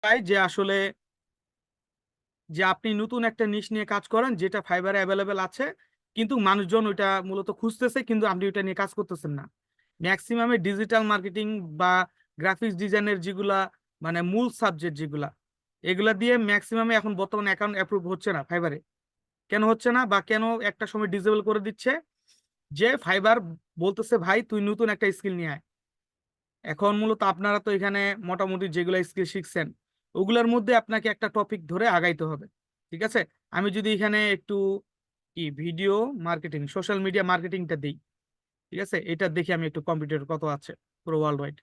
চাই যে আসলে যে আপনি নতুন একটা নিশ নিয়ে কাজ করেন যেটা ফাইবারে অ্যাভেলেবেল আছে, কিন্তু মানুষজন ওইটা মূলত খুঁজতেছে, কিন্তু আপনি ওইটা নিয়ে কাজ করতেছেন না। ম্যাক্সিমামে ডিজিটাল মার্কেটিং বা গ্রাফিক্স ডিজাইনের যেগুলা মানে মূল সাবজেক্ট যেগুলা, এগুলা দিয়ে ম্যাক্সিমামে এখন বর্তমানে অ্যাকাউন্ট অ্যাপ্রুভ হচ্ছে না ফাইবারে। কেন হচ্ছে না বা কেন একটা সময় ডিসেবল করে দিচ্ছে? যে ফাইবার বলতেছে ভাই তুই নতুন একটা স্কিল নিয়ে আয়। এখন মূলত আপনারা তো এখানে মোটামুটি যেগুলো স্কিল শিখছেন ওগুলোর মধ্যে আপনাকে একটা টপিক ধরে আগাইতে হবে। ঠিক আছে, আমি যদি এখানে একটু কি ভিডিও মার্কেটিং সোশ্যাল মিডিয়া মার্কেটিংটা দিই, ঠিক আছে, এটা দেখি আমি একটু কম্পিউটার কত আছে পুরো ওয়ার্ল্ড ওয়াইড।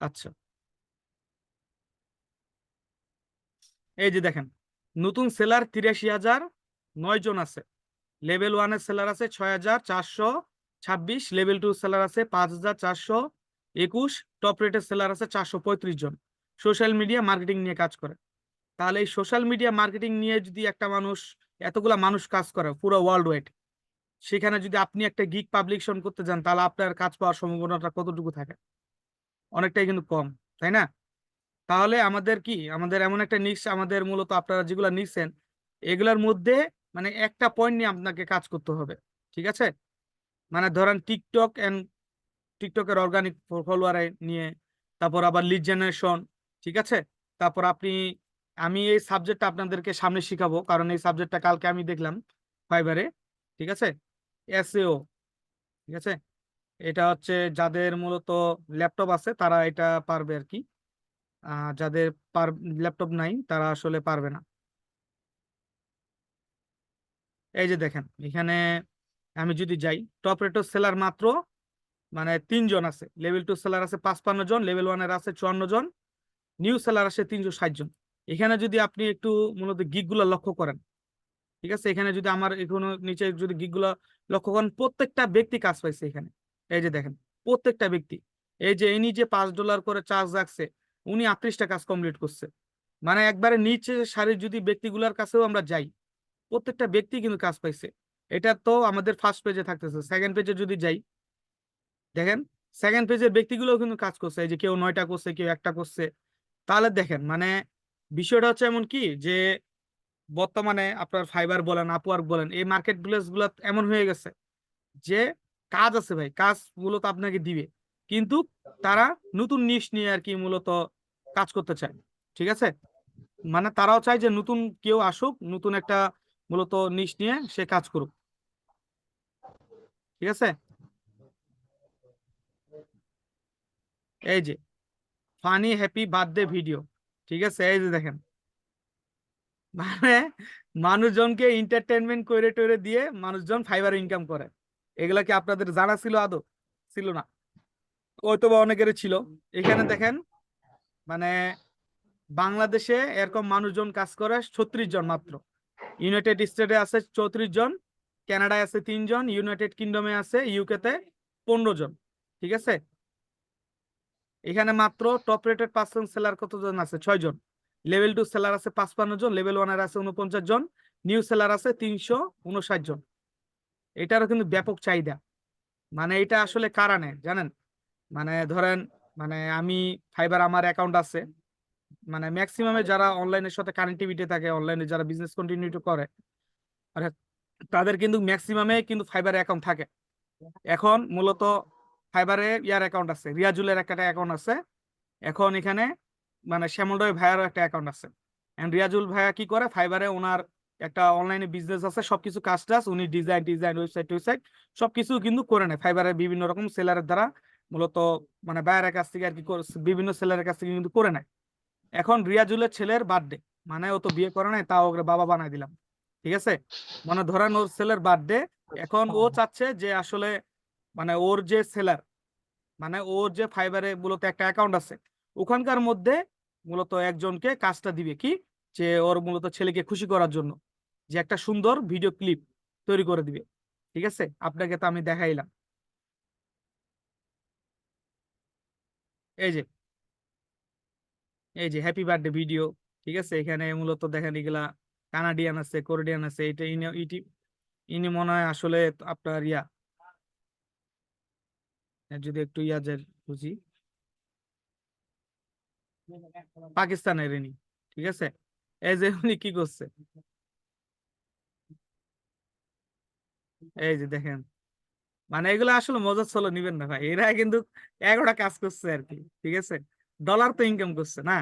আচ্ছা, এই যে দেখেন, নতুন সেলার 83,009 জন আছে। লেভেল ওয়ানের সেলার আছে 6,426, লেভেল টু সেলার আছে 5,421, টপ রেটের সেলার আছে 435 জন সোশ্যাল মিডিয়া মার্কেটিং নিয়ে কাজ করে। তাহলে এই সোশ্যাল মিডিয়া মার্কেটিং নিয়ে যদি একটা মানুষ, এতগুলা মানুষ কাজ করে পুরো ওয়ার্ল্ড ওয়াইড, সেখানে যদি আপনি একটা গিগ পাবলিকেশন করতে যান তাহলে আপনার কাজ পাওয়ার সম্ভাবনাটা কতটুকু থাকে? অনেকটাই কিন্তু কম, তাই না? তাহলে আমাদের কি, আমাদের এমন একটা নিশ, আমাদের মূলত আপনারা যেগুলো নিচ্ছেন এগুলোর মধ্যে মানে একটা পয়েন্ট নিয়ে আপনাকে কাজ করতে হবে। ঠিক আছে, মানে ধরেন টিকটক এন্ড টিকটকের অর্গানিক ফলোয়ার নিয়ে, তারপর আবার লিড জেনারেশন। ঠিক আছে, তারপর আপনি, আমি এই সাবজেক্টটা আপনাদেরকে সামনে শিখাবো কারণ এই সাবজেক্টটা কালকে আমি দেখলাম ফাইবারে। ঠিক আছে, এসইও। ঠিক আছে, এটা হচ্ছে যাদের মূলত ল্যাপটপ আছে তারা এটা পারবে আর কি, যাদের ল্যাপটপ নাই তারা আসলে পারবে না। এই যে দেখেন এখানে আমি যদি যাই, টপ রেটের সেলার মাত্র মানে 3 জন আছে, লেভেল টু সেলার আছে 55 জন, লেভেল ওয়ানের আছে 54 জন, নিউ সেলার আসে 360 জন। এখানে যদি আপনি একটু মূলত গিগ গুলা লক্ষ্য করেন, ঠিক আছে, এখানে যদি আমার এখনো নিচে যদি গিগ গুলা লক্ষ্য করেন, প্রত্যেকটা ব্যক্তি কাজ পাইছে এখানে। এই যে দেখেন, প্রত্যেকটা ব্যক্তি, এই যে ইনি যে $5 করে চার্জ রাখছে, উনি 38টা কাজ কমপ্লিট করছে। মানে একবারে নিচে সারির যদি ব্যক্তিগুলোর কাছেও আমরা যাই, প্রত্যেকটা ব্যক্তি কিন্তু কাজ পাইছে। এটা তো আমাদের ফার্স্ট পেজে থাকতেছে। সেকেন্ড পেজে যদি যাই, দেখেন সেকেন্ড পেজের ব্যক্তিগুলো কিন্তু কাজ করছে, এই যে কেউ 9টা করছে, কেউ একটা করছে। তাহলে দেখেন মানে বিষয়টা হচ্ছে এমন কি যে বর্তমানে আপনার ফাইবার বলেন আপওয়ার্ক বলেন এই মার্কেট প্লেস গুলো এমন হয়ে গেছে যে কাজ আছে ভাই, কাজ মূলত আপনাকে দিবে, কিন্তু তারা নতুন নিশ নিয়ে আর কি মূলত কাজ করতে চায়। ঠিক আছে, মানে তারাও চায় যে নতুন কেউ আসুক, নতুন একটা মূলত নিশ নিয়ে সে কাজ করুক। ঠিক আছে, এই যে ফানি হ্যাপি বার্থডে ভিডিও। ঠিক আছে, এই যে দেখেন, মানে মানুষজনকে এন্টারটেনমেন্ট করে টরে দিয়ে মানুষজন ফাইবার ইনকাম করে। এগুলা কি আপনাদের জানা ছিল আদৌ? ছিল না, হয়তো বা অনেকেরই ছিল। এখানে দেখেন মানে বাংলাদেশে এরকম মানুষজন কাজ করে 36 জন মাত্র, ইউনাইটেড স্টেটে আছে 34 জন, কানাডায় আছে 3 জন, ইউনাইটেড কিংডমে আছে ইউকে তে 15 জন। ঠিক আছে, এখানে মাত্র টপ রেটেড পার্সন সেলার কতজন আছে? 6 জন। লেভেল টু সেলার আছে 55 জন, লেভেল ওয়ানের আছে 49 জন, নিউ সেলার আছে 359 জন। এটারও কিন্তু ব্যাপক চাহিদা। মানে এটা আসলে কারণে জানেন, মানে ধরেন মানে আমি ফাইবার আমার অ্যাকাউন্ট আছে, মানে ম্যাক্সিমামে যারা অনলাইনের সাথে কানেক্টিভিটি থাকে, অনলাইনে যারা বিজনেস কন্টিনিউ করে, মানে তাদের কিন্তু ম্যাক্সিমামে কিন্তু ফাইবার অ্যাকাউন্ট থাকে। এখন মূলত ফাইবারে ইয়ার অ্যাকাউন্ট আছে, রিয়াজুলের একটা অ্যাকাউন্ট আছে। এখন এখানে মানে শ্যামলদয় ভাইয়ারও একটা অ্যাকাউন্ট আছে। এন্ড রিয়াজুল ভাইয়া কি করে, ফাইবারে ওনার একটা অনলাইনে বিজনেস আছে, সবকিছু কাজ টাজ উনি ডিজাইন ডিজাইন ওয়েবসাইট ওয়েবসাইট সবকিছু কিন্তু করে নেয় ফাইবারের বিভিন্ন রকম সেলারের দ্বারা, মূলত মানে বায়ারের কাছ থেকে আর কি বিভিন্ন সেলারের কাছ থেকে কিন্তু করে নেয়। এখন রিয়াজুলের ছেলের বার্থডে, মানে ও তো বিয়ে করে নাই তাও ওকে বাবা বানাই দিলাম। ঠিক আছে, মানে ধরেন ওর ছেলের বার্থডে, এখন ও চাচ্ছে যে আসলে মানে ওর যে সেলার, মানে ওর যে ফাইবারে মূলত একটা অ্যাকাউন্ট আছে, ওখানকার মধ্যে মূলত একজনকে কাজটা দিবে কি, যে ওর মূলত ছেলেকে খুশি করার জন্য যে একটা সুন্দর ভিডিও ক্লিপ তৈরি করে দিবে। ঠিক আছে, আপনাকে তো আমি দেখাইলাম, এই যে এই যে হ্যাপি বার্থডে ভিডিও। ঠিক আছে, এখানে মূলত দেখেন এগুলা কানাডিয়ান আছে, কোরিয়ান আছে, এটা ইনি ইনি মনে হয় আসলে আপনার ইয়া যদি একটু ইয়াজের বুঝি, পাকিস্তানের ইনি, ঠিক আছে। এই যে উনি কি করছে, এই যে দেখেন, মানে এগুলো আসলে মজার ছলে নিবেন না ভাই, এরা কিন্তু 11টা কাজ করছে আর কি, ঠিক আছে, ডলার তো ইনকাম করছে না।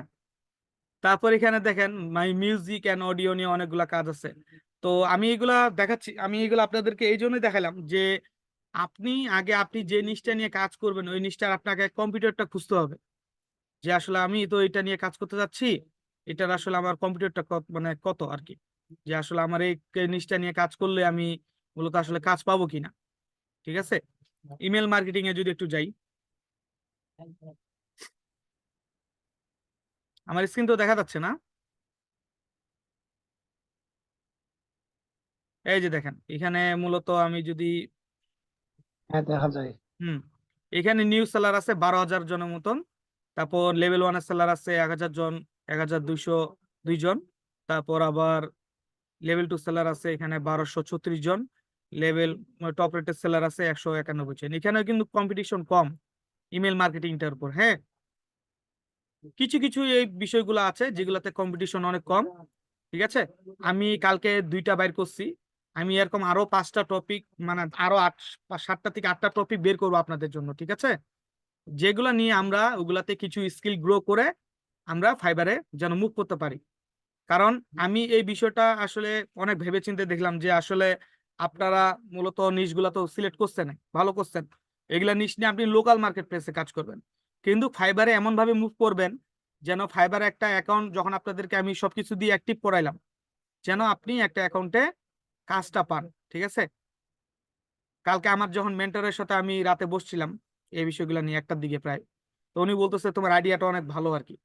তারপর এখানে দেখেন মাই মিউজিক এন্ড অডিও নিয়ে অনেকগুলা কাজ আছে। তো আমি এগুলা দেখাচ্ছি, আমি এগুলো আপনাদেরকে এই জন্যই দেখালাম যে আপনি আগে আপনি যে নিশটা নিয়ে কাজ করবেন ওই নিশটার আপনাকে কম্পিউটারটা খুঁজতে হবে, যে আসলে আমি তো এটা নিয়ে কাজ করতে যাচ্ছি, এটার আসলে আমার কম্পিউটারটা মানে কত আর কি, যে আসলে আমার এই নিশটা নিয়ে কাজ করলে আমি মূলত আসলে কাজ পাবো কিনা, ঠিক আছে। ইমেল মার্কেটিং এ যদি একটু যাই, আমার স্ক্রিন তো দেখা যাচ্ছে না। এই যে দেখেন এখানে মূলত আমি যদি, হ্যাঁ, দেখা যায়। হুম, এখানে নিউ সেলার আছে 12,000 জনের মতন। তারপর লেভেল ওয়ানের সেলার আছে 1,000 জন, 1,202 জন। তারপর আবার লেভেল টু সেলার আছে এখানে 1,236 জন। লেভেল টপ রেটেড সেলার আছে 191 জন। এখানেও কিন্তু কম্পিটিশন কম ইমেল মার্কেটিংটার উপর, হ্যাঁ। কিছু কিছু এই বিষয়গুলো আছে যেগুলোতে কম্পিটিশন অনেক কম, ঠিক আছে। আমি কালকে 2টা বাইর করছি, আমি এরকম আরো 5টা টপিক, মানে আরো 7টা থেকে 8টা টপিক বের করবো আপনাদের জন্য, ঠিক আছে, যেগুলা নিয়ে আমরা ওগুলাতে কিছু স্কিল গ্রো করে আমরা ফাইবারে যেন মুভ করতে পারি। কারণ আমি এই বিষয়টা আসলে অনেক ভেবেচিন্তে দেখলাম যে আসলে আপনারা মূলত নিশগুলা তো সিলেক্ট করছেন, ভালো করছেন, এগুলা নিশ নিয়ে আপনি লোকাল মার্কেট প্লেসে কাজ করবেন, কিন্তু ফাইবারে এমন ভাবে মুভ করবেন যেন ফাইবারে একটা অ্যাকাউন্ট যখন আপনাদেরকে আমি সবকিছু দিয়ে অ্যাক্টিভ করাইলাম, যেন আপনি একটা অ্যাকাউন্টে কাজটা পান, ঠিক আছে। কালকে আমার যখন মেন্টরের সাথে আমি রাতে বসছিলাম এই বিষয়গুলো নিয়ে 1টার দিকে প্রায়, তো উনি বলতেছে তোমার আইডিয়াটা অনেক ভালো আর কি।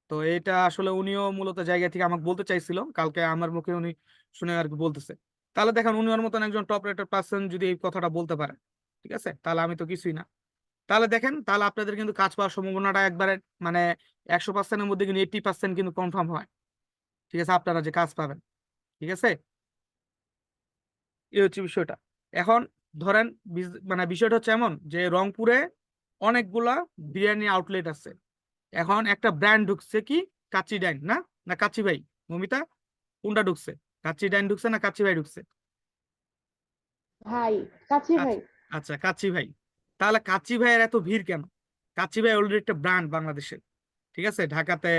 তো এটা আসলে উনিও মূলত জায়গা থেকে আমাকে বলতে চাইছিল, কালকে আমার মুখে উনি শুনে আর কি বলতেছে। তাহলে দেখেন উনি ওর মতন একজন টপ রেটেড পার্সন যদি এই কথাটা বলতে পারে, ঠিক আছে, তাহলে আমি তো কিছুই না। তাহলে দেখেন, তাহলে আপনাদের কিন্তু কাজ পাওয়ার সম্ভাবনাটা একবারে, মানে 100%-এর মধ্যে কিন্তু 80% কিন্তু কনফার্ম হয়, ঠিক আছে, আপনারা যে কাজ পাবেন, ঠিক আছে। এই হচ্ছে বিষয়টা। এখন ধরেন মানে বিষয়টা হচ্ছে এমন যে রংপুরে অনেকগুলা বিরিয়ানি আউটলেট আছে। এখন একটা ব্র্যান্ড ঢুকছে কি, কাচ্চি ডাইন না, না কাচ্চি ভাই, মমিতা, কোনটা ঢুকছে, কাচ্চি ডাইন ঢুকছে না কাচ্চি ভাই ঢুকছে? ভাই, কাছি ভাই। আচ্ছা, আচ্ছা কাচ্চি ভাই। তাহলে কাচ্চি ভাইয়ের এত ভিড় কেন? কাচ্চি ভাই অলরেডি একটা ব্র্যান্ড বাংলাদেশের, ঠিক আছে, ঢাকাতে,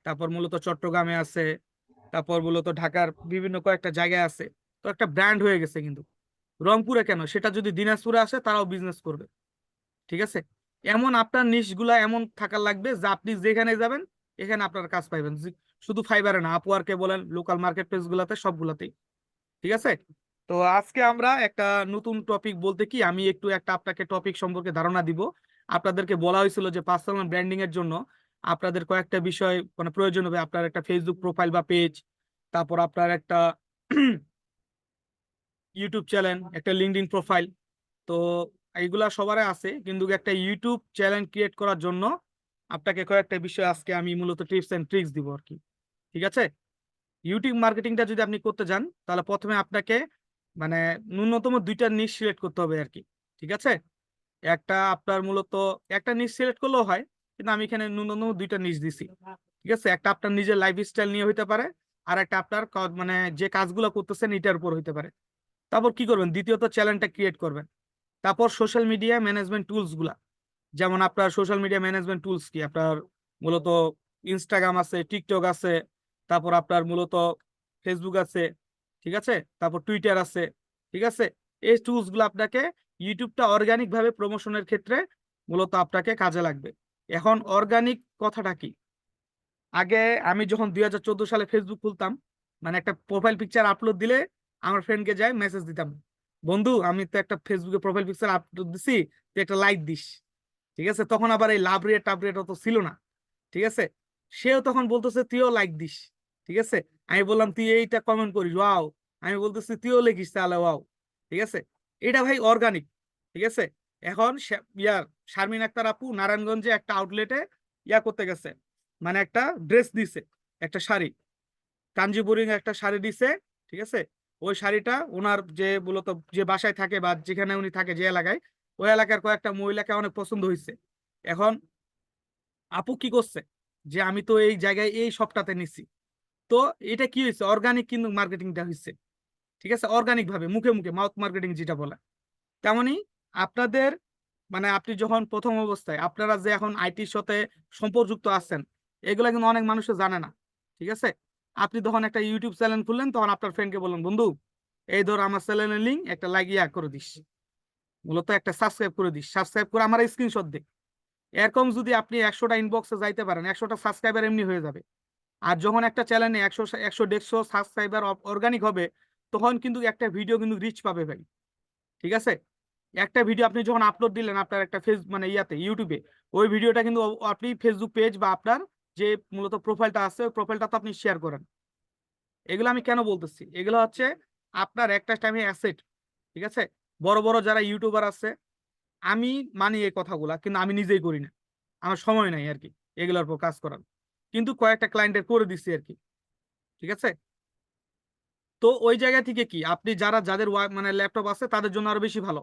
তারপর মূলত চট্টগ্রামে আছে, তারপর মূলত ঢাকার বিভিন্ন কয়েকটা জায়গায় আছে। তো একটা ব্র্যান্ড হয়ে গেছে, কিন্তু রংপুরে কেন, সেটা যদি দিনাজপুরে আসে তারাও বিজনেস করবে, ঠিক আছে। এমন আপনার নিশগুলা এমন থাকার লাগবে যে আপনি যেখানে যাবেন এখানে আপনার কাজ পাইবেন, শুধু ফাইবারে না, আপওয়ার্কে বলেন, লোকাল মার্কেট প্লেস গুলাতে, সবগুলাতেই, ঠিক আছে। তো আজকে আমরা একটা নতুন টপিক বলতে কি, আমি একটু একটা আপনাকে টপিক সম্পর্কে ধারণা দিব। আপনাদেরকে বলা হয়েছিল যে পার্সোনাল ব্র্যান্ডিং এর জন্য আপনাদের কয়েকটা বিষয় মানে প্রয়োজন হবে, আপনার একটা ফেসবুক প্রোফাইল বা পেজ, তারপর আপনার একটা ইউটিউব চ্যানেল, একটা লিঙ্কডইন প্রোফাইল। তো এইগুলা সবারই আছে, কিন্তু একটা ইউটিউব চ্যানেল ক্রিয়েট করার জন্য আপনাকে কয়েকটা বিষয় আজকে আমি মূলত টিপস এন্ড ট্রিক্স দিব আর কি, ঠিক আছে। ইউটিউব মার্কেটিংটা যদি আপনি করতে যান তাহলে প্রথমে আপনাকে মানে ন্যূনতম 2টা নিশ সিলেক্ট করতে হবে আর কি, ঠিক আছে। একটা আপনার মূলত একটা নিশ সিলেক্ট করলেও হয়, কিন্তু আমি এখানে ন্যূনতম 2টা নিশ দিছি, ঠিক আছে। একটা আপনার নিজের লাইফ স্টাইল নিয়ে হইতে পারে, আর একটা আপনার মানে যে কাজগুলো করতেছেন এটার উপর হইতে পারে। তারপর কি করবেন, দ্বিতীয়ত চ্যানেলটা ক্রিয়েট করবেন। তারপর সোশ্যাল মিডিয়া ম্যানেজমেন্ট টুলস গুলা, যেমন আপনার সোশ্যাল মিডিয়া ম্যানেজমেন্ট টুলস কি, আপনার মূলত ইনস্টাগ্রাম আছে, টিকটক আছে, তারপর আপনার মূলত ফেসবুক আছে, ঠিক আছে, তারপর টুইটার আছে, ঠিক আছে। এই টুলস গুলো আপনাকে ইউটিউবটা অর্গানিক ভাবে প্রমোশনের ক্ষেত্রে মূলত আপনাকে কাজে লাগবে। এখন অর্গানিক কথাটা কি, আগে আমি যখন 2014 সালে ফেসবুক খুলতাম, মানে একটা প্রোফাইল পিকচার আপলোড দিলে আমার ফ্রেন্ডকে যাই মেসেজ দিতাম, বন্ধু আমি তো একটা ফেসবুকে প্রোফাইল পিকচার আপলোড দিছি, তুই একটা লাইক দিস, ঠিক আছে। তখন আবার এই লাভ রেট টাভ রেট অত ছিল না, ঠিক আছে। সেও তখন বলতেছে তুইও লাইক দিস, ঠিক আছে। আমি বললাম তুই এইটা কমেন্ট করিস, ওয়াও। আমি বলতেছি তুইও লিখিস, তাহলে ওয়াও, ঠিক আছে। এটা ভাই অর্গানিক, ঠিক আছে। এখন শারমিন আক্তার আপু নারায়ণগঞ্জে একটা আউটলেটে করতে গেছে, মানে একটা ড্রেস দিছে, একটা শাড়ি, কাঞ্জিবুরিং একটা শাড়ি দিছে, ঠিক আছে। ওই শাড়িটা ওনার যে মূলত যে বাসায় থাকে বা যেখানে উনি থাকে যে এলাকায়, ওই এলাকার কয়েকটা মহিলাকে অনেক পছন্দ হয়েছে। এখন আপু কি করছে, যে আমি তো এই জায়গায় এই শপটাতে নিছি, তো এটা কি হয়েছে, অর্গানিক কিন্তু মার্কেটিংটা হয়েছে, ঠিক আছে, অর্গানিক ভাবে মুখে মুখে মাউথ মার্কেটিং যেটা বলে। তেমনি আপনাদের মানে আপনি যখন প্রথম অবস্থায় আপনারা যে এখন আইটির সাথে সম্পর্কযুক্ত আছেন, এগুলা কিন্তু অনেক মানুষ জানে না, ঠিক আছে। আপনি তখন একটা ইউটিউব চ্যানেল খুললেন, তখন আপনার ফ্রেন্ডকে বললেন, বন্ধু এই ধর আমার চ্যানেলের লিঙ্ক একটা লাগিয়ে করে দিস, মূলত একটা সাবস্ক্রাইব করে দিস, সাবস্ক্রাইব করে আমার স্ক্রিনশট দে। এরকম যদি আপনি 100টা ইনবক্সে যাইতে পারেন, 100টা সাবস্ক্রাইবার এমনি হয়ে যাবে। আর যখন একটা চ্যানেলে 100 150 সাবস্ক্রাইবার অর্গানিক হবে, তখন কিন্তু একটা ভিডিও কিন্তু রিচ পাবে ভাই, ঠিক আছে। একটা ভিডিও আপনি যখন আপলোড দিলেন আপনার একটা ফেস মানে ইয়াতে ইউটিউবে, ওই ভিডিওটা কিন্তু আপনি ফেসবুক পেজ বা আপনার যে মূলত প্রোফাইলটা আছে ওই প্রোফাইলটা তো আপনি শেয়ার করেন। এগুলো আমি কেন বলতেছি, এগুলো হচ্ছে আপনার একটা টাইমে অ্যাসেট, ঠিক আছে। বড় বড় যারা ইউটিউবার আছে, আমি মানি এই কথাগুলা, কিন্তু আমি নিজেই করি না, আমার সময় নাই আর কি এগুলোর উপর কাজ করার, কিন্তু কয়েকটা ক্লায়েন্টের করে দিচ্ছি আর কি, ঠিক আছে। তো ওই জায়গা থেকে কি আপনি যারা যাদের মানে ল্যাপটপ আছে তাদের জন্য আরো বেশি ভালো,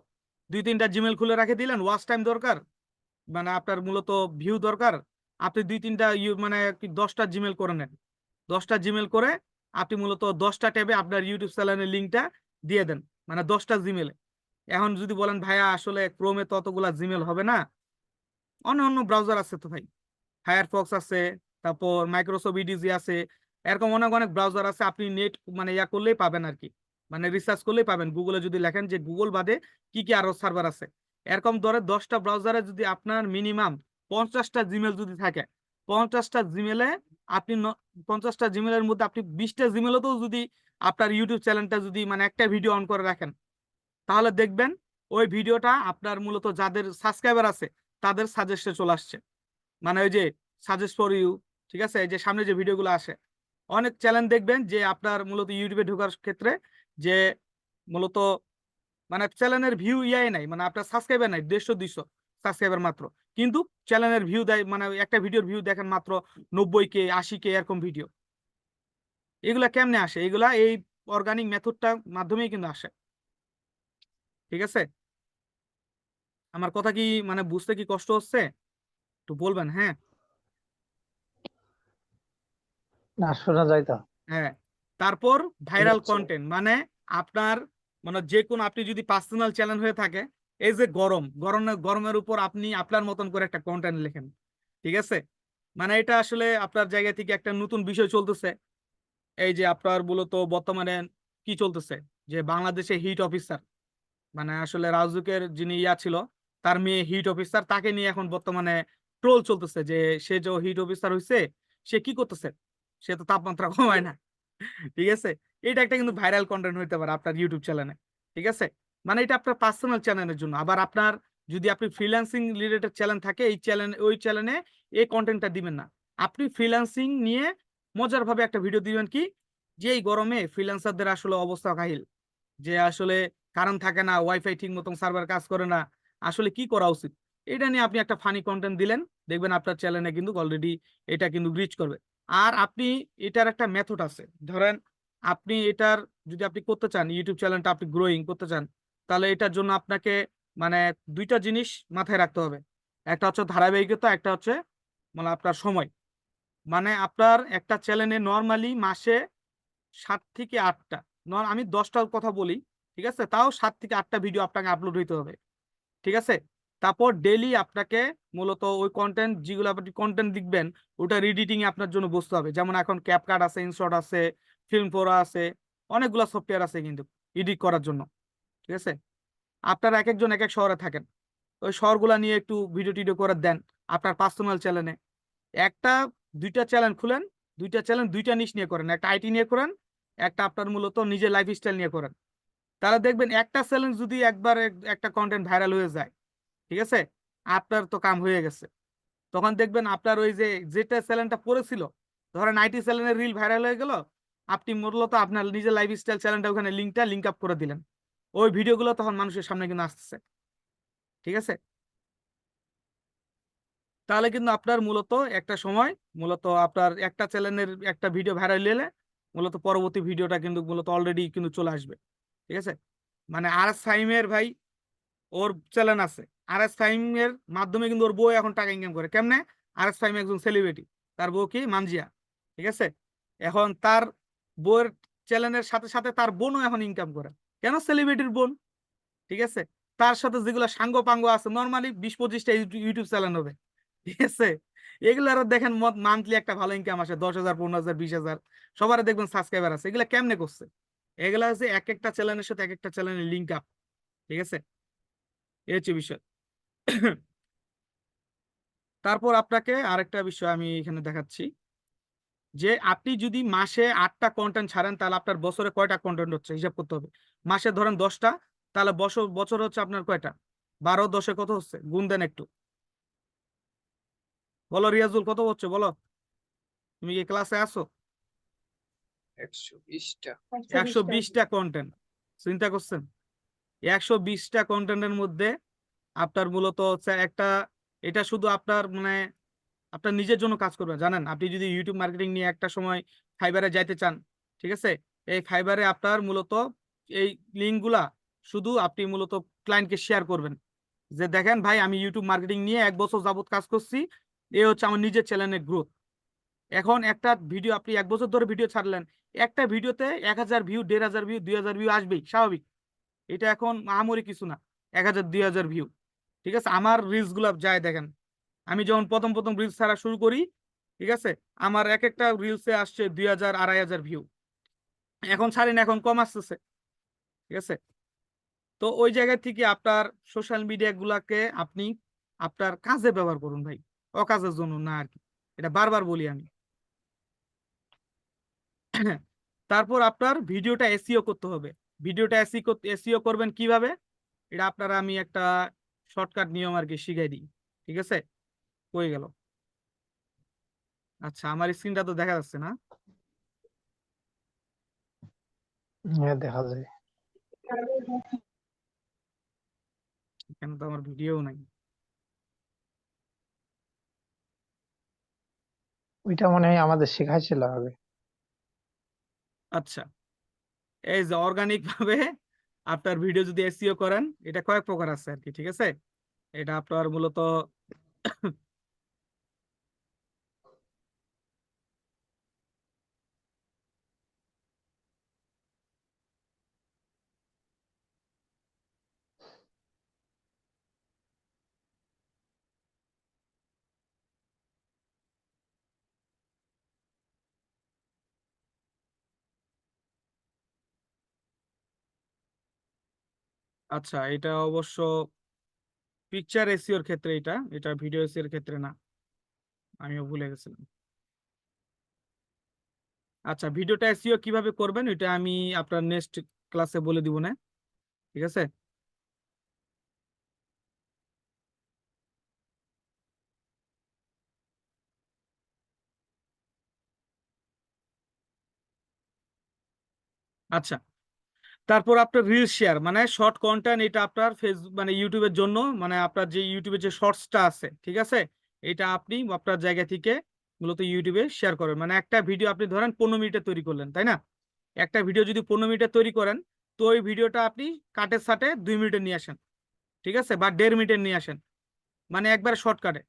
2-3টা জিমেল খুলে রেখে দিলেন, ওয়াচ টাইম দরকার, মানে আপনার মূলত ভিউ দরকার, আপনি 2-3টা মানে কি 10টা জিমেল করে নেন, 10টা জিমেল করে আপনি মূলত 10টা ট্যাবে আপনার ইউটিউব চ্যানেলের লিঙ্কটা দিয়ে দেন, মানে 10টা জিমেলে। এখন যদি বলেন ভাইয়া আসলে ক্রোমে ততগুলা জিমেল হবে না, অন্য অন্য ব্রাউজার আছে তো ভাই, ফায়ারফক্স আছে, তারপর মাইক্রোসফট ইডিজি আছে, এরকম অনেক অনেক ব্রাউজার আছে, আপনি নেট মানে ইয়া করলেই পাবেন আর কি, মানে রিসার্চ করলেই পাবেন, গুগলে যদি লেখেন যে গুগল বাদে কি কি আরো সার্ভার আছে, এরকম ধরে 10টা ব্রাউজারে যদি আপনার মিনিমাম 50টা জিমেল যদি থাকে, 50টা জিমেলে আপনি 50টা জিমেলের মধ্যে আপনি 20টা জিমেলও যদি আপনার ইউটিউব চ্যানেলটা যদি মানে একটা ভিডিও অন করে রাখেন, তাহলে দেখবেন ওই ভিডিওটা আপনার মূলত যাদের সাবস্ক্রাইবার আছে তাদের সাজেস্টে চলে আসছে, মানে ওই যে সাজেস্ট ফর ইউ, ঠিক আছে, এই যে সামনে যে ভিডিওগুলো আসে, অনেক চ্যানেল দেখবেন যে আপনার মূলত ইউটিউবে ঢোকার ক্ষেত্রে যে মূলত মানে চ্যানেলের ভিউ ইয়াই নাই, মানে আপনার সাবস্ক্রাইবার নাই, 150-200 সাবস্ক্রাইবার মাত্র, কিন্তু চ্যানেলের ভিউ দেয় মানে একটা ভিডিওর ভিউ দেখেন মাত্র 90K 80K এরকম ভিডিও। এগুলা কেমনে আসে, এগুলা এই অর্গানিক মেথডটার মাধ্যমেই কিন্তু আসে, ঠিক আছে। আমার কথা কি মানে বুঝতে কি কষ্ট হচ্ছে, একটু বলবেন, হ্যাঁ। না, শোনা যায় তো। হ্যাঁ, তারপর ঠিক ভাইরাল আছে। কন্টেন্ট মানে আপনার মানে যে কোনো আপনি যদি পার্সোনাল চ্যানেল হয়ে থাকে, এই যে গরমের উপর আপনি আপনার মতন করে একটা কন্টেন্ট লেখেন, ঠিক আছে। মানে এটা আসলে আপনার জায়গা থেকে একটা নতুন বিষয় চলতেছে, এই যে আপনার মূলত বর্তমানে কি চলতেছে, যে বাংলাদেশে হিট অফিসার, মানে আসলে রাজুকের যিনি ইয়া ছিল তার মেয়ে হিট অফিসার, তাকে নিয়ে এখন বর্তমানে ট্রোল চলতেছে, যে সে যে হিট অফিসার হয়েছে সে কি করতেছে, সে তো তাপমাত্রা কমায় না, ঠিক আছে। এটা একটা কিন্তু ভাইরাল কন্টেন্ট হইতে পারে আপনার ইউটিউব চ্যানেলে, ঠিক আছে। মানে এটা আপনার পার্সোনাল চ্যানেলের জন্য, আবার আপনার যদি আপনি ফ্রিল্যান্সিং রিলেটেড চ্যানেল থাকে এই চ্যানেল ওই চ্যানেলে এই কন্টেন্টটা দিবেন না, আপনি ফ্রিল্যান্সিং নিয়ে মজার ভাবে একটা ভিডিও দিবেন, কি যে এই গরমে ফ্রিল্যান্সারদের আসলে অবস্থা কাহিল, যে আসলে কারেন্ট থাকে না, ওয়াইফাই ঠিক মতন সার্ভার কাজ করে না, আসলে কি করা উচিত, এটা নিয়ে আপনি একটা ফানি কন্টেন্ট দিলেন, দেখবেন আপনার চ্যানেলে কিন্তু অলরেডি এটা কিন্তু রিচ করবে। আর আপনি এটার একটা মেথড আছে, ধরেন আপনি এটার যদি আপনি করতে চান ইউটিউব চ্যানেলটা আপনি গ্রোয়িং করতে চান, তাহলে এটার জন্য আপনাকে মানে দুইটা জিনিস মাথায় রাখতে হবে, একটা হচ্ছে ধারাবাহিকতা, একটা হচ্ছে মানে আপনার সময়। মানে আপনার একটা চ্যানেলে নর্মালি মাসে 7 থেকে 8টা, আমি 10টার কথা বলি, ঠিক আছে, তাও 7 থেকে 8টা ভিডিও আপনাকে আপলোড হইতে হবে, ঠিক আছে। তারপর ডেইলি আপনাকে মূলত ওই কন্টেন্ট যেগুলো আপনি কন্টেন্ট লিখবেন ওটা এডিটিং এ আপনার জন্য বসতে হবে, যেমন এখন ক্যাপকাট আছে, ইনশট আছে, ফিল্ম ফোরা আছে, অনেকগুলো সফটওয়্যার আছে কিন্তু এডিট করার জন্য, ঠিক আছে। আপনারা এক একজন এক এক শহরে থাকেন, ওই শহরগুলা নিয়ে একটু ভিডিও টিডিও করে দেন আপনার পার্সোনাল চ্যানেলে, একটা 2টা চ্যানেল খুলেন, 2টা চ্যানেল 2টা নিশ নিয়ে করেন, একটা আইটি নিয়ে করেন, একটা আপনার মূলত নিজের লাইফস্টাইল নিয়ে করেন, তাহলে দেখবেন একটা চ্যানেল যদি একবার একটা কন্টেন্ট ভাইরাল হয়ে যায়, ঠিক আছে, আপনার তো কাম হয়ে গেছে। তখন দেখবেন আপনার ওই যে যেটা চ্যানেলটা পড়েছিল, ধরেন আইটি চ্যানেলের রিল ভাইরাল হয়ে গেল, আপনি মূলত আপনার নিজের লাইফস্টাইল চ্যানেলটা ওখানে লিঙ্কটা লিঙ্ক আপ করে দিলেন, ওই ভিডিওগুলো তখন মানুষের সামনে কিন্তু আসতেছে, ঠিক আছে। তাহলে কিন্তু আপনার মূলত একটা সময় মূলত আপনার একটা চ্যানেলের একটা ভিডিও ভাইরাল হলে মূলত পরবর্তী ভিডিওটা কিন্তু মূলত অলরেডি কিন্তু চলে আসবে, ঠিক আছে। মানে আর সাইমের ভাই ওর চ্যানেল আছে, RS ফাহিম এর মাধ্যমে কিন্তু ওর বউ এখন টাকা ইনকাম করে। কেমনে? RS ফাহিম একজন সেলিব্রিটি, তার বউ কি মানজিয়া, ঠিক আছে? এখন তার বউয়ের চ্যানেলের সাথে সাথে তার বোনও এখন ইনকাম করে। কেন? সেলিব্রিটির বোন, ঠিক আছে? তার সাথে যেগুলো সাঙ্গ পাঙ্গ আছে, নর্মালি 20-25টা ইউটিউব চ্যানেল হবে, ঠিক আছে? এগুলো আরো দেখেন মান্থলি একটা ভালো ইনকাম আসে, 10,000, 15,000, 20,000, সবার দেখবেন সাবস্ক্রাইবার আছে। এগুলা কেমনে করছে? এগুলা হচ্ছে এক একটা চ্যানেলের সাথে এক একটা চ্যানেলের লিঙ্ক আপ, ঠিক আছে? এই হচ্ছে বিষয়। তারপর আপনাকে আরেকটা বিষয় আমি এখানে দেখাচ্ছি, যে আপনি যদি মাসে 8টা কন্টেন্ট ছাড়েন, তাহলে আপনার বছরে কয়টা কন্টেন্ট হচ্ছে হিসাব করতে হবে। মাসে ধরেন 10টা, তাহলে বছর বছর হচ্ছে আপনার কয়টা? 12, 10-এ কত হচ্ছে? গুণ দেন একটু, বলো রিয়াজুল, কত হচ্ছে বলো? তুমি কি ক্লাসে আসো? 120টা। 120টা কন্টেন্ট, চিন্তা করছেন? 120টা কন্টেন্টের মধ্যে আপনার মূলত হচ্ছে একটা, এটা শুধু আপনার মানে আপনার নিজের জন্য কাজ করবে, জানেন? আপনি যদি ইউটিউব মার্কেটিং নিয়ে একটা সময় ফাইবারে যাইতে চান, ঠিক আছে, এই ফাইবারে আপনার মূলত এই লিঙ্কগুলা শুধু আপনি মূলত ক্লায়েন্টকে শেয়ার করবেন, যে দেখেন ভাই, আমি ইউটিউব মার্কেটিং নিয়ে 1 বছর যাবত কাজ করছি, এ হচ্ছে আমার নিজের চ্যানেলের গ্রোথ। এখন একটা ভিডিও আপনি 1 বছর ধরে ভিডিও ছাড়লেন, একটা ভিডিওতে 1,000 ভিউ, 1,500 ভিউ, 2,000 ভিউ আসবেই, স্বাভাবিক। এটা এখন আহামরি কিছু না, 1,000, 2,000 ভিউ, ঠিক আছে? আমার রিলস গুলা যায় দেখেন, আমি যখন প্রথম প্রথম রিলস ছাড়া শুরু করি, ঠিক আছে, আমার এক একটা রিলসে আসছে 2,000, 2,500 ভিউ। এখন ছাড়ি না, এখন কম আসতেছে, ঠিক আছে? তো ওই জায়গা থেকে আপনার সোশ্যাল মিডিয়া গুলাকে আপনি আপনার কাজে ব্যবহার করুন ভাই, অকাজের জন্য না আর কি, এটা বারবার বলি আমি। তারপর আপনার ভিডিওটা এসইও করতে হবে। ভিডিওটা এসইও করবেন কিভাবে, এটা আপনারা আমি একটা শর্টকাট নিয়ম আর কি শিখাই দিই, ঠিক আছে? হয়ে গেল। আচ্ছা, আমার স্ক্রিনটা তো দেখা যাচ্ছে না। হ্যাঁ, দেখা যায়। এখানে তো আমার ভিডিও নাই। ওইটা মনে হয় আমাদের শেখাইছিল আগে। আচ্ছা, এই যে অর্গানিক ভাবে আপনার ভিডিও যদি এসইও করেন, এটা কয়েক প্রকার আছে আর কি, ঠিক আছে? এটা আপনার মূলত আচ্ছা, এটা অবশ্য পিকচার এসইওর ক্ষেত্রে, এটা এটা ভিডিও এসইওর ক্ষেত্রে না, আমিও ভুলে গেছিলাম। আচ্ছা, ভিডিওটা এসইও কিভাবে করবেন এটা আমি আপনার নেক্সট ক্লাসে বলে দিব না, ঠিক আছে? আচ্ছা, তারপর আপনার রিল শেয়ার মানে শর্ট কন্টেন্ট, এটা আপনার ফেসবুক মানে ইউটিউবের জন্য, মানে আপনার যে ইউটিউবে যে শর্টসটা আছে, ঠিক আছে, এটা আপনি আপনার জায়গা থেকে মূলত ইউটিউবে শেয়ার করবেন। মানে একটা ভিডিও আপনি ধরেন 15 মিনিটে তৈরি করলেন, তাই না? একটা ভিডিও যদি 15 মিনিটে তৈরি করেন, তো ওই ভিডিওটা আপনি কাটের সাথে 2 মিনিটে নিয়ে আসেন, ঠিক আছে, বা 1.5 মিনিটে নিয়ে আসেন, মানে একবার শর্টকাটে।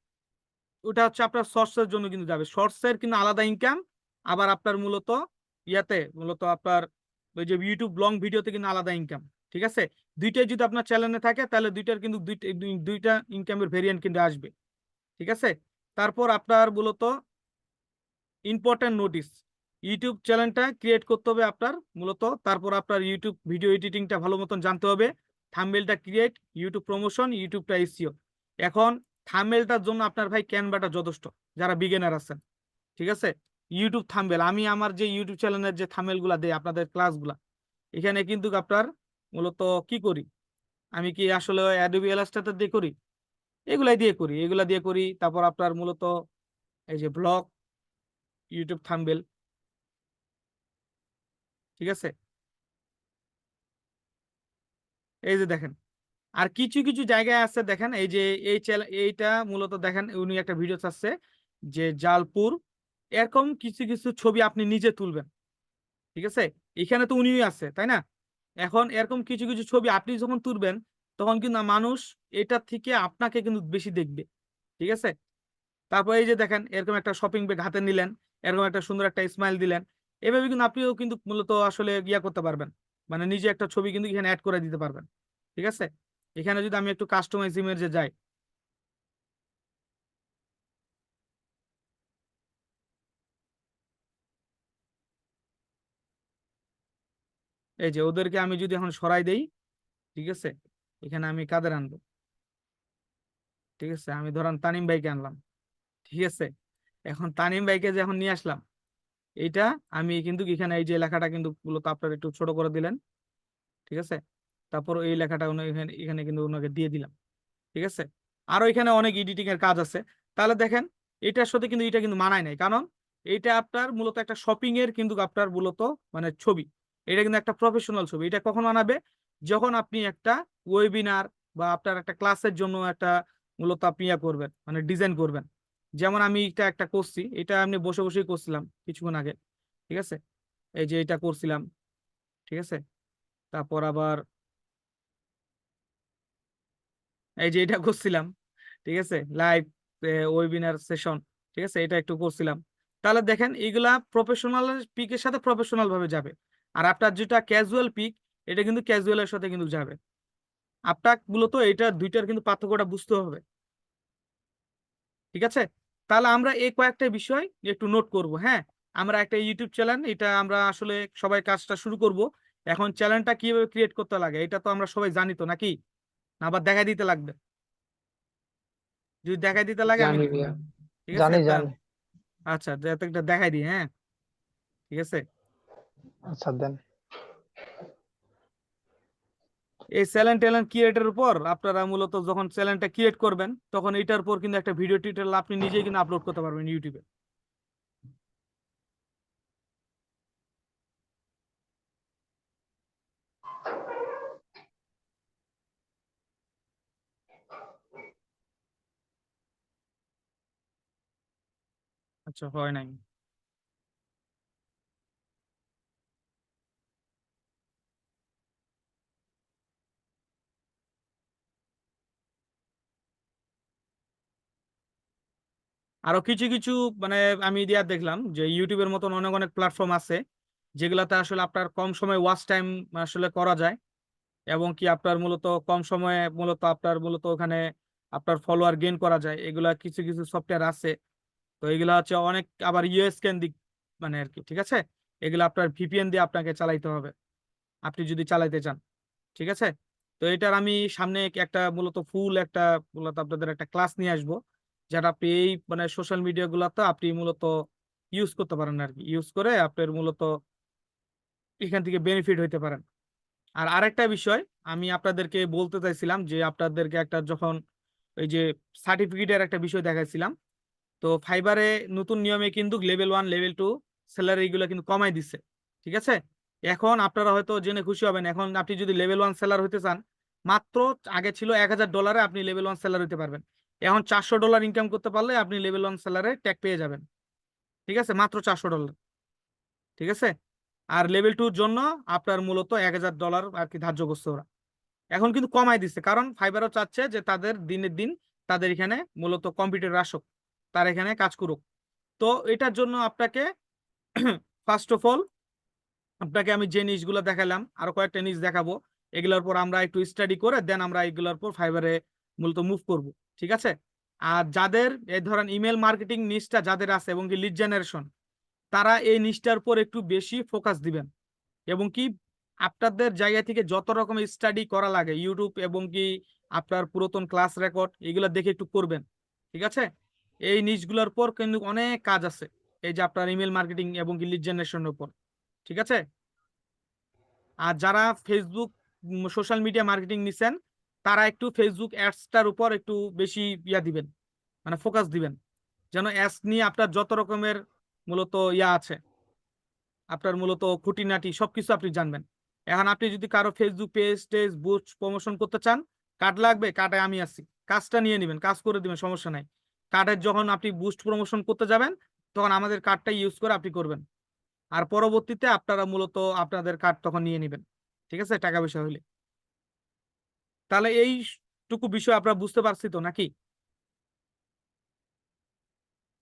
ওটা হচ্ছে আপনার শর্টসের জন্য কিন্তু যাবে, শর্টসের কিন্তু আলাদা ইনকাম, আবার আপনার মূলত ইয়াতে মূলত আপনার ওই যে ইউটিউব লং ভিডিওতে কিন্তু আলাদা ইনকাম, ঠিক আছে? দুইটাই যদি আপনার চ্যানেলে থাকে, তাহলে দুইটার কিন্তু দুইটা ইনকামের ভেরিয়েন্ট কিন্তু আসবে, ঠিক আছে? তারপর আপনার মূলত ইম্পর্টেন্ট নোটিস, ইউটিউব চ্যানেলটা ক্রিয়েট করতে হবে আপনার মূলত। তারপর আপনার ইউটিউব ভিডিও এডিটিংটা ভালো মতন জানতে হবে, থাম্বনেলটা ক্রিয়েট, ইউটিউব প্রমোশন, ইউটিউবটা এসইও। এখন থাম্বনেলটার জন্য আপনার ভাই ক্যানভাটা যথেষ্ট, যারা বিগিনার আছেন, ঠিক আছে? ইউটিউব থাম্বনেল, আমি আমার যে ইউটিউব চ্যানেলের যে থাম্বনেল গুলা দেই আপনাদের ক্লাসগুলা, এখানে কিন্তু আপনার মূলত কি করি, আমি কি আসলে অ্যাডোবি ইলাস্ট্রেটর দিয়ে করি, এগুলা দিয়ে করি। তারপর আপনার মূলত এই যে ব্লগ, ইউটিউব থাম্বনেল, ঠিক আছে? এই যে দেখেন, আর কিছু কিছু জায়গায় আছে দেখেন, এই যে এইটা মূলত দেখেন, উনি একটা ভিডিও চাচ্ছে যে জালপুর, এরকম কিছু কিছু ছবি আপনি নিজে তুলবেন, ঠিক আছে? এখানে তো উনিই আছে, তাই না? এখন এরকম কিছু কিছু ছবি আপনি যখন তুলবেন, তখন কিন্তু মানুষ এটা থেকে আপনাকে কিন্তু বেশি দেখবে। ঠিক আছে, তারপর এই যে দেখেন এরকম একটা শপিং ব্যাগ হাতে নিলেন, এরকম একটা সুন্দর একটা স্মাইল দিলেন, এভাবে কিন্তু আপনিও কিন্তু মূলত আসলে ইয়া করতে পারবেন, মানে নিজে একটা ছবি কিন্তু এখানে অ্যাড করে দিতে পারবেন। ঠিক আছে, এখানে যদি আমি একটু কাস্টমাইজ ইমেজে যাই, এই যে ওদেরকে আমি যদি এখন সরাই দেই, ঠিক আছে, এখানে আমি কাদের আনবো, ঠিক আছে, আমি ধরান তানিম ভাইকে আনলাম। ঠিক আছে, এখন তানিম ভাইকে যখন নিয়ে আসলাম, এইটা আমি কিন্তু এখানে এই যে লেখাটা কিন্তু মূলত আপনার একটু ছোট করে দিলেন। ঠিক আছে, তারপর এই লেখাটা এখানে এখানে কিন্তু ওনাকে দিয়ে দিলাম। ঠিক আছে, আরো এখানে অনেক এডিটিং এর কাজ আছে। তাহলে দেখেন এটার সাথে কিন্তু এটা কিন্তু মানায় নাই, কারণ এটা আপনার মূলত একটা শপিং এর কিন্তু আপনার মূলত মানে ছবি, এটা কিন্তু একটা প্রফেশনাল ছবি। এটা কখন বানাবে, যখন আপনি একটা ওয়েবিনার বা আপনার একটা ক্লাসের জন্য একটা মূলত আপনি ইয়া করবেন, মানে ডিজাইন করবেন। যেমন আমি এটা একটা করছি, এটা আমি বসে বসেই করছিলাম কিছুক্ষণ আগে। ঠিক আছে, এই যে এটা করছিলাম। ঠিক আছে, তারপর আবার এই যে এটা করছিলাম। ঠিক আছে, লাইভ ওয়েবিনার সেশন। ঠিক আছে, এটা একটু করছিলাম। তাহলে দেখেন এগুলা প্রফেশনাল পিকের সাথে প্রফেশনাল ভাবে যাবে, আর আপনার যেটা ক্যাজুয়াল পিক, এটা কিন্তু ক্যাজুয়ালের সাথে কিন্তু যাবে। আপনার মূলত এটা দুইটার কিন্তু পার্থক্যটা বুঝতে হবে। ঠিক আছে, তাহলে আমরা এই কয়েকটা বিষয় একটু নোট করব। হ্যাঁ, আমরা একটা ইউটিউব চ্যানেল, এটা আমরা আসলে সবাই কাজটা শুরু করব। এখন চ্যানেলটা কিভাবে ক্রিয়েট করতে লাগে এটা তো আমরা সবাই জানি তো নাকি, না আবার দেখাই দিতে লাগবে? যদি দেখাই দিতে লাগে আমি, জানি ভাইয়া, ঠিক আছে জানি তা, জানি। আচ্ছা যাতে একটা দেখাই দিই। হ্যাঁ, ঠিক আছে, আচ্ছা দেন। এই চ্যানেল ট্যালেন্ট ক্রিয়েটের উপর আপনারা মূলত যখন চ্যানেলটা ক্রিয়েট করবেন, তখন এটার উপর কিন্তু একটা ভিডিও টিউটোরিয়াল আপনি নিজেই কিন্তু আপলোড করতে পারবেন ইউটিউবে। আচ্ছা, হয় নাই। আরো কিছু কিছু মানে আমি দিয়া দেখলাম যে ইউটিউবের মতন অনেক অনেক প্ল্যাটফর্ম আছে, যেগুলাতে আসলে আপনার কম সময় ওয়াচ টাইম আসলে করা যায়, এবং কি আপনার মূলত কম সময়ে মূলত আপনার মূলত ওখানে আপনার ফলোয়ার গেইন করা যায়। এগুলা কিছু কিছু সফটওয়্যার আছে। তো এগুলা হচ্ছে অনেক আবার ইউএসকেন দিক, মানে আর কি। ঠিক আছে, এগুলো আপনার ভিপিএন দিয়ে আপনাকে চালাইতে হবে আপনি যদি চালাইতে চান। ঠিক আছে, তো এটার আমি সামনে একটা মূলত ফুল একটা মূলত আপনাদের একটা ক্লাস নিয়ে আসবো, যেটা আপনি এই মানে সোশ্যাল মিডিয়া গুলাতে আপনি মূলত ইউজ করতে পারেন আর কি, ইউজ করে আপনার মূলত এখান থেকে বেনিফিট হইতে পারেন। আর আরেকটা বিষয় আমি আপনাদেরকে বলতে চাইছিলাম যে আপনাদেরকে একটা যখন ওই যে সার্টিফিকেটের একটা বিষয় দেখাইছিলাম, তো ফাইবারে নতুন নিয়মে কিন্তু লেভেল 1 লেভেল 2 স্যালারি গুলো কিন্তু কমাই দিচ্ছে। ঠিক আছে, এখন আপনারা হয়তো জেনে খুশি হবেন, এখন আপনি যদি লেভেল 1 সেলার হতে চান, মাত্র আগে ছিল $1000 আপনি লেভেল 1 সেলার হতে পারবেন। এখন $400 ইনকাম করতে পারলে আপনি লেভেল 1 সেলারে ট্যাগ পেয়ে যাবেন। ঠিক আছে, মাত্র $400। ঠিক আছে, আর লেভেল 2 জন্য আপনার মূলত $1000 আর কি ধার্য করছে ওরা। এখন কিন্তু কমাই দিচ্ছে, কারণ ফাইবারও চাচ্ছে যে তাদের দিনের দিন তাদের এখানে মূলত কম্পিউটার আসুক, তার এখানে কাজ করুক। তো এটার জন্য আপনাকে ফার্স্ট অফ অল আপনাকে আমি যে নিচগুলো দেখালাম আরো কয়েকটা নিচ দেখাবো, এগুলোর পর আমরা একটু স্টাডি করে দেন আমরা এগুলোর পর ফাইবারে মূলত মুভ করব। ঠিক আছে, আর যাদের এই ধরেন ইমেল মার্কেটিং নিচটা যাদের আছে এবং কি লিড জেনারেশন, তারা এই নিচটার উপর একটু বেশি ফোকাস দিবেন, এবং কি আপনাদের জায়গা থেকে যত রকম স্টাডি করা লাগে ইউটিউব এবং কি আপনার পুরাতন ক্লাস রেকর্ড এগুলো দেখে একটু করবেন। ঠিক আছে, এই নিচগুলোর পর কিন্তু অনেক কাজ আছে, এই যে আপনার ইমেল মার্কেটিং এবং কি লিড জেনারেশনের উপর। ঠিক আছে, আর যারা ফেসবুক সোশ্যাল মিডিয়া মার্কেটিং নিছেন, তারা একটু ফেসবুক অ্যাডসটার উপর একটু বেশি ইয়া দিবেন, মানে ফোকাস দিবেন, যেন অ্যাডস নিয়ে আপনার যত রকমের মূলত ইয়া আছে, আপনার মূলত খুঁটিনাটি সবকিছু আপনি জানবেন। এখন আপনি যদি কারো ফেসবুক পেজ টেজ বুস্ট প্রমোশন করতে চান, কার্ড লাগবে, কার্ডে আমি আছি, কাজটা নিয়ে নেবেন, কাজ করে দিবেন, সমস্যা নাই। কার্ডের যখন আপনি বুস্ট প্রমোশন করতে যাবেন, তখন আমাদের কার্ডটা ইউজ করে আপনি করবেন, আর পরবর্তীতে আপনারা মূলত আপনাদের কার্ড তখন নিয়ে নেবেন। ঠিক আছে, টাকা পয়সা হইলে। তাহলে এইটুকু বিষয় আপনারা বুঝতে পারছি তো নাকি?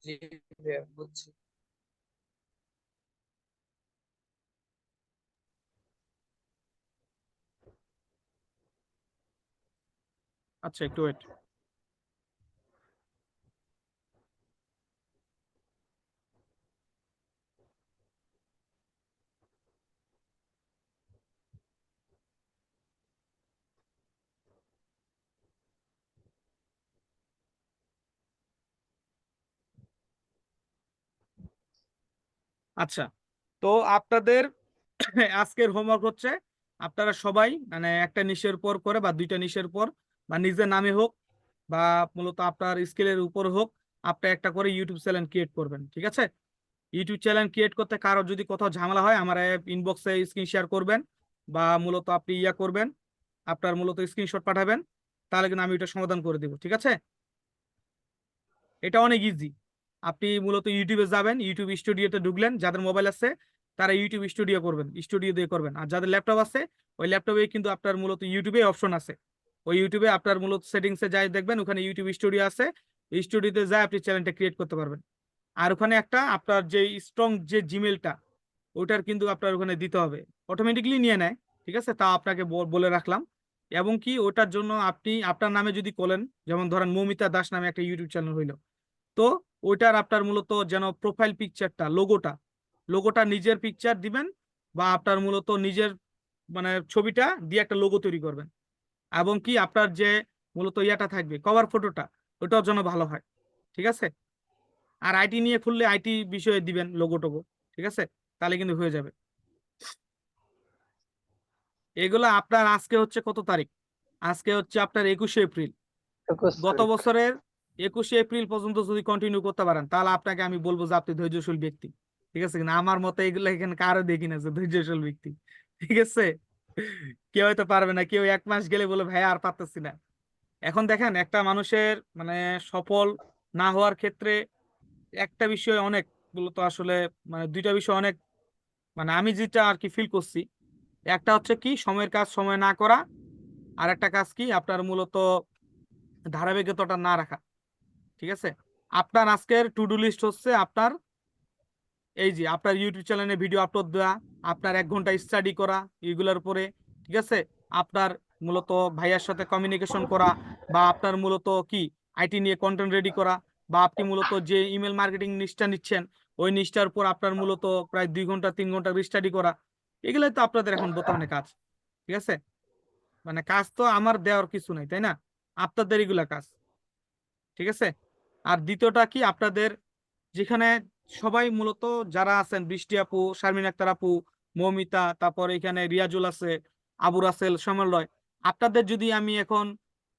জি ভাইয়া, বুঝছি। আচ্ছা, একটু ওয়েট। আচ্ছা, তো আপনাদের আজকের হোমওয়ার্ক হচ্ছে আপনারা সবাই মানে একটা নিশের পর করে বা দুইটা নিশের পর বা নিজের নামে হোক বা মূলত আপনার স্কিলের উপর হোক, আপনি একটা করে ইউটিউব চ্যানেল ক্রিয়েট করবেন, ঠিক আছে? ইউটিউব চ্যানেল ক্রিয়েট করতে কারো যদি কোথাও ঝামেলা হয় আমার ইনবক্সে স্ক্রিন শেয়ার করবেন বা মূলত আপনি ইয়া করবেন, আপনার মূলত স্ক্রিনশট পাঠাবেন, তাহলে কিন্তু আমি এটা সমাধান করে দিব, ঠিক আছে? এটা অনেক ইজি। আপনি মূলত ইউটিউবে যাবেন, ইউটিউব স্টুডিওতে ঢুকলেন, যাদের মোবাইল আছে তারা ইউটিউব স্টুডিও করবেন, স্টুডিও দিয়ে করবেন। আর যাদের ল্যাপটপ আছে ওই ল্যাপটপে কিন্তু আপনার মূলত ইউটিউবে অপশন আছে, ওই ইউটিউবে আপনার মূলত সেটিংসে যাই দেখবেন ওখানে ইউটিউব স্টুডিও আছে, স্টুডিওতে যাই আপনি চ্যানেলটা ক্রিয়েট করতে পারবেন। আর ওখানে একটা আপনার যে স্ট্রং যে জিমেলটা ওটার কিন্তু আপনার ওখানে দিতে হবে, অটোমেটিকলি নিয়ে নেয়, ঠিক আছে? তা আপনাকে বলে রাখলাম। এবং কি ওটার জন্য আপনি আপনার নামে যদি করেন, যেমন ধরেন মৌমিতা দাস নামে একটা ইউটিউব চ্যানেল হইলো, তো ওইটার আপনার মূলত যেন প্রোফাইল পিকচারটা লোগোটা লোগোটা নিজের পিকচার দিবেন বা আপনার মূলত নিজের মানে ছবিটা দিয়ে একটা লোগো তৈরি করবেন। এবং কি আপনার যে মূলত ইয়াটা থাকবে কভার ফটোটা, ওটাও যেন ভালো হয়, ঠিক আছে? আর আইটি নিয়ে খুললে আইটি বিষয়ে দিবেন লোগো টোগো, ঠিক আছে? তাহলে কিন্তু হয়ে যাবে। এগুলো আপনার আজকে হচ্ছে কত তারিখ? আজকে হচ্ছে আপনার 21শে এপ্রিল। 21 গত তারিখ। বছরের 21শে এপ্রিল পর্যন্ত যদি কন্টিনিউ করতে পারেন তাহলে আপনাকে আমি বলবো যে আপনি ধৈর্যশীল ব্যক্তি, ঠিক আছে কিনা? আমার মতে এগুলো এখানে কারো দেখি না যে ধৈর্যশীল ব্যক্তি, ঠিক আছে? কেউ হয়তো পারবে না, কেউ 1 মাস গেলে বলে ভাই আর পারতেছি না। এখন দেখেন একটা মানুষের মানে সফল না হওয়ার ক্ষেত্রে একটা বিষয় অনেক মূলত আসলে মানে দুইটা বিষয় অনেক মানে আমি যেটা আর কি ফিল করছি, একটা হচ্ছে কি সময়ের কাজ সময় না করা, আর একটা কাজ কি আপনার মূলত ধারাবাহিকতাটা না রাখা, ঠিক আছে? আপনার আজকের টু ডু লিস্ট হচ্ছে আপনার এই যে আপনার ইউটিউব চ্যানেলে ভিডিও আপলোড দেওয়া, আপনার 1 ঘন্টা স্টাডি করা এগুলোর উপরে, ঠিক আছে? আপনার মূলত ভাইয়ার সাথে কমিউনিকেশন করা বা আপনার মূলত কি আইটি নিয়ে কন্টেন্ট রেডি করা বা আপনি মূলত যে ইমেল মার্কেটিং নিষ্ঠা নিচ্ছেন ওই নিষ্ঠার উপর আপনার মূলত প্রায় 2 ঘন্টা 3 ঘন্টা স্টাডি করা, এগুলোই তো আপনাদের এখন বর্তমানে কাজ, ঠিক আছে? মানে কাজ তো আমার দেওয়ার কিছু নাই, তাই না? আপনাদের এগুলা কাজ, ঠিক আছে? আর দ্বিতীয়টা কি আপনাদের যেখানে সবাই মূলত যারা আছেন বৃষ্টি আপু, শারমিন আক্তার আপু, মৌমিতা, তারপর এখানে রিয়াজুল আছে, আবু রাসেল, সমন্বয়, আপনাদের যদি আমি এখন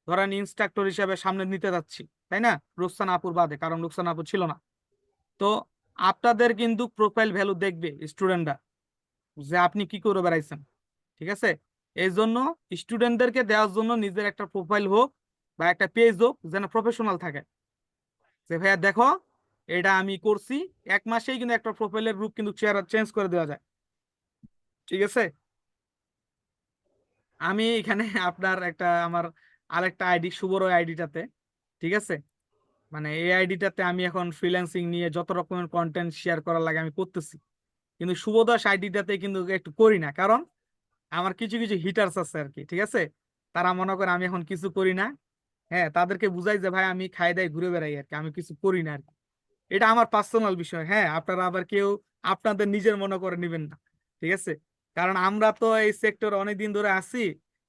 ধরেন ইনস্ট্রাক্টর হিসেবে সামনে নিতে যাচ্ছি, তাই না? রুকসানা আপুর বাদে, কারণ রুকসানা আপু ছিল না। তো আপনাদের কিন্তু প্রোফাইল ভ্যালু দেখবে স্টুডেন্টরা যে আপনি কি করে বেড়াইছেন, ঠিক আছে? এই জন্য স্টুডেন্টদেরকে দেওয়ার জন্য নিজের একটা প্রোফাইল হোক বা একটা পেজ হোক যেন প্রফেশনাল থাকে, যে ভাইয়া দেখো এটা আমি করছি। 1 মাসেই কিন্তু একটা প্রোফাইলের রূপ কিন্তু চেঞ্জ করে দেওয়া যায়, ঠিক আছে? আমি এখানে আপনার একটা আমার আরেকটা আইডি শুভর আইডিটাতে, ঠিক আছে, মানে এই আইডিটাতে আমি এখন ফ্রিল্যান্সিং নিয়ে যত রকমের কন্টেন্ট শেয়ার করার লাগে আমি করতেছি, কিন্তু শুভদাস আইডিটাতে কিন্তু একটু করি না, কারণ আমার কিছু কিছু হিটার্স আছে আর কি, ঠিক আছে? তারা মনে করে আমি এখন কিছু করি না। হ্যাঁ, তাদেরকে বুঝাই যে ভাই আমি খাই দাই ঘুরে বেড়াই আর কি, আমি কিছু করি না আর কি। এটা আমার পার্সোনাল বিষয়, হ্যাঁ, আপনারা আবার কেউ আপনাদের নিজের মনে করে নেবেন না, ঠিক আছে? কারণ আমরা তো এই সেক্টরে অনেকদিন ধরে আছি,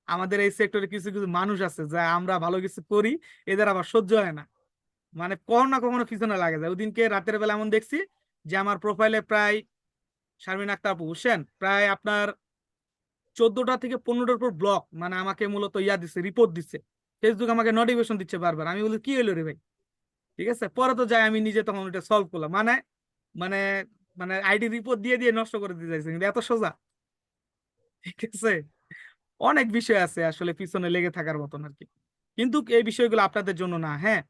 আমাদের এই সেক্টরে কিছু কিছু মানুষ আছে যা আমরা ভালো কিছু করি এদের আবার সহ্য হয় না, মানে কখনো না কখনো পিছনে লাগে যায়। ওদিনকে রাতের বেলা এমন দেখছি যে আমার প্রোফাইলে প্রায় শারমিন আক্তার আপু বুঝছেন প্রায় আপনার 14টা থেকে 15টার উপর ব্লক, মানে আমাকে মূলত ইয়া দিচ্ছে, রিপোর্ট দিচ্ছে, ফেসবুক আমাকে নোটিফিকেশন দিচ্ছে বারবার। আমি বলি কি হইলো রে ভাই, ঠিক আছে? পরে তো যাই আমি নিজে তখন ওটা সলভ করলাম, মানে মানে মানে আইডি রিপোর্ট দিয়ে দিয়ে নষ্ট করে দিতে চাইছে, কিন্তু এত সোজা, ঠিক আছে? অনেক বিষয় আছে আসলে পিছনে লেগে থাকার মতন আর কি, কিন্তু এই বিষয়গুলো আপনাদের জন্য না, হ্যাঁ।